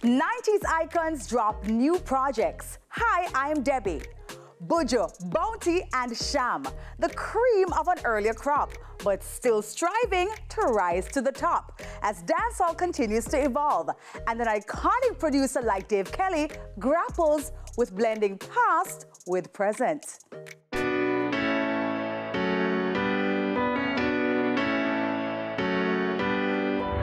90s icons drop new projects. Hi, I'm Debbie. Buju, Bounty and Cham, the cream of an earlier crop, but still striving to rise to the top as dancehall continues to evolve. And an iconic producer like Dave Kelly grapples with blending past with present.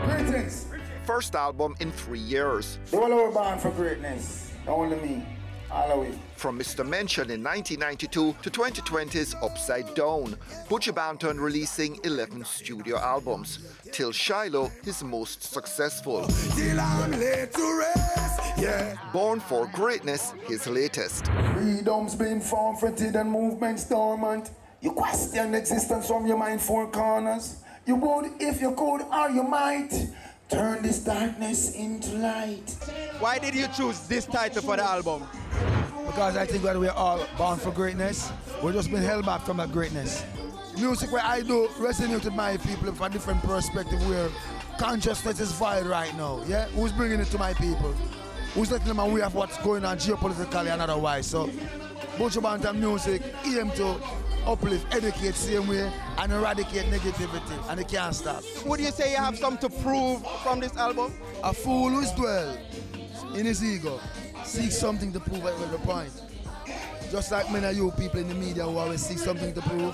Greatness. First album in 3 years. The whole of born for greatness. Only me. All the way. From Mr. Mention in 1992 to 2020's Upside Down, Buju Banton releasing 11 studio albums, till Shiloh his most successful. Till I'm late to rest, yeah. Born for Greatness, his latest. Freedom's been forfeited and movements dormant. You question existence from your mind four corners. You would if you could or you might turn this darkness into light. Why did you choose this title for the album? Because I think that we're all born for greatness. We've just been held back from that greatness. Music where I do resonate with my people from a different perspective where consciousness is void right now. Yeah? Who's bringing it to my people? Who's letting them aware of what's going on geopolitically and otherwise? So Buju Banton music aim to uplift, educate same way and eradicate negativity, and it can't stop. Would you say you have something to prove from this album? A fool who is dwell in his ego seeks something to prove at every point. Just like many of you people in the media who always seek something to prove,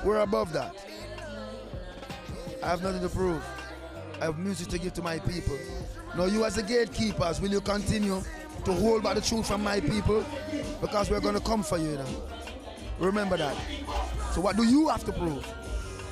we're above that. I have nothing to prove. I have music to give to my people. Now you as the gatekeepers, will you continue to hold back the truth from my people? Because we're going to come for you, you know. Remember that. So what do you have to prove?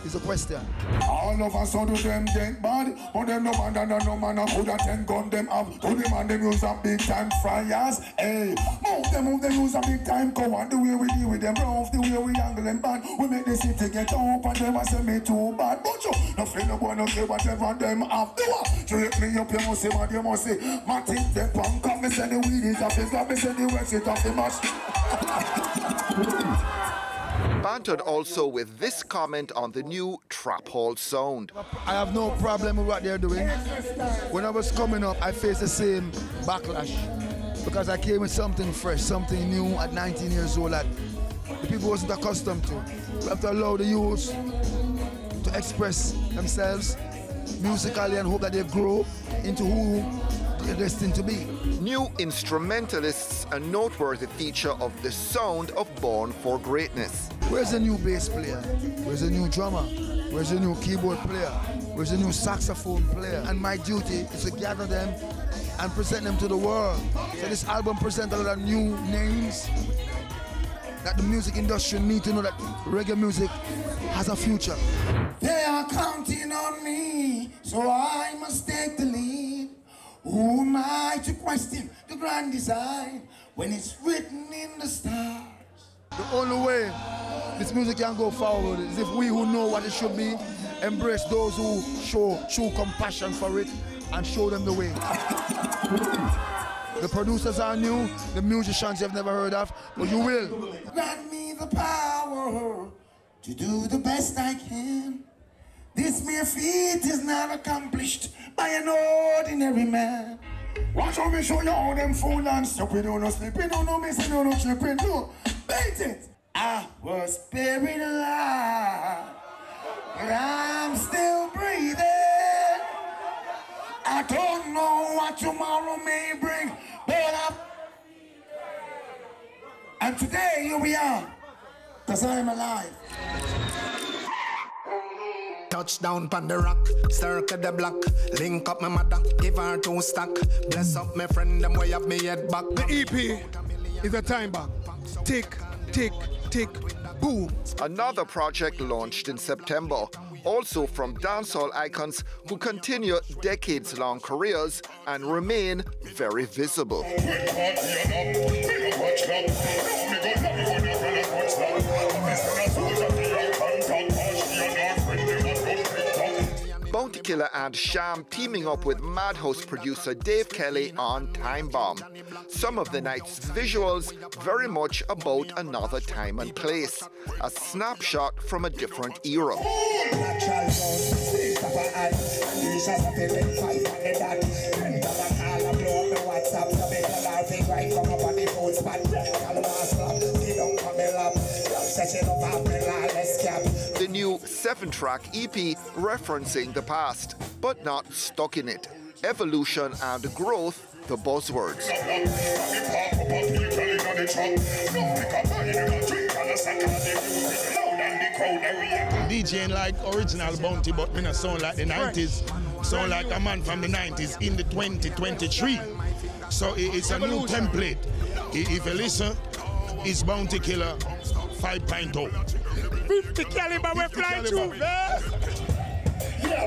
Is the question. All of us do them dead bad, but them no man and no man could attend gun them up. To them and them use a big time fryers. Hey, move them use a big time go on. The way we deal with them rough, the way we angle them bad. We make the city get up and them say me too bad. But you, no feel no boy no care whatever them have. Do what? Treat me up, you must say what you must say. Man think them punk up, me say the weed is off his got me say the rest is off the match. Banton also with this comment on the new trap hall sound. I have no problem with what they're doing. When I was coming up, I faced the same backlash because I came with something fresh, something new at 19 years old that the people wasn't accustomed to. We have to allow the youth to express themselves musically and hope that they grow into who they're destined to be. New instrumentalists, a noteworthy feature of the sound of Born for Greatness. Where's the new bass player? Where's the new drummer? Where's the new keyboard player? Where's the new saxophone player? And my duty is to gather them and present them to the world. So this album presents a lot of new names that the music industry need to know that reggae music has a future. They are counting on me, so I must take the lead. Who am I to question the grand design when it's written in the stars? The only way this music can go forward is if we who know what it should be, embrace those who show true compassion for it and show them the way. The producers are new, the musicians you've never heard of, but you will. Grant me the power to do the best I can. This mere feat is not accomplished by an ordinary man. Watch how me show you how them fool and stupid, no sleeping, no missing, no tripping, no. Bait it! I was buried alive, but I'm still breathing. I don't know what tomorrow may bring, but and today here we are, because I'm alive. Touchdown pon the rock, circle the block, link up my mother, give her 2 stack, bless up my friend, them way have me head back. The EP is a time bomb. Tick, tick, tick, boom. Another project launched in September, also from dancehall icons who continue decades-long careers and remain very visible. Bounty Killer and Cham teaming up with Madhouse producer Dave Kelly on Time Bomb. Some of the night's visuals very much about another time and place, a snapshot from a different era. 7-track EP referencing the past, but not stuck in it. Evolution and growth, the buzzwords. DJing like original Bounty, but me not sound like the 90s. Sound like a man from the 90s in the 2023. So it's a new template. If you listen, it's Bounty Killer 5.0. 50 caliber we fly through. Yeah,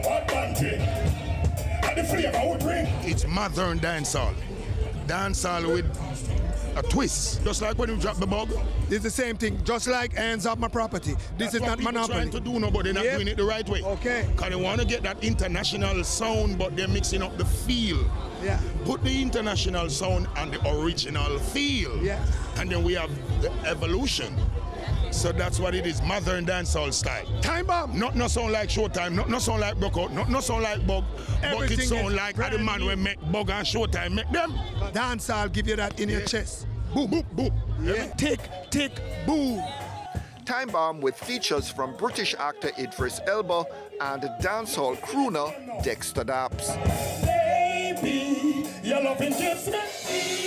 what Bounty? And the flavor would bring. It's modern dancehall. Dancehall with a twist. Just like when you drop the bug. It's the same thing, just like hands off my property. This is not monopoly. Trying to do no, but they're not doing it the right way. Okay. Because they want to get that international sound, but they're mixing up the feel. Yeah. Put the international sound and the original feel. Yeah. And then we have the evolution. So that's what it is, modern dancehall style. Time bomb. Not sound like Showtime, not sound like Brookout, not sound like Bug, Everything but it sound like the man new. we make Bug and Showtime make them. Dancehall give you that in your chest. Boom, boom, boom. Yeah. Tick, tick, boom. Time Bomb with features from British actor Idris Elba and dancehall crooner Dexter Daps. Baby, your loving gives me.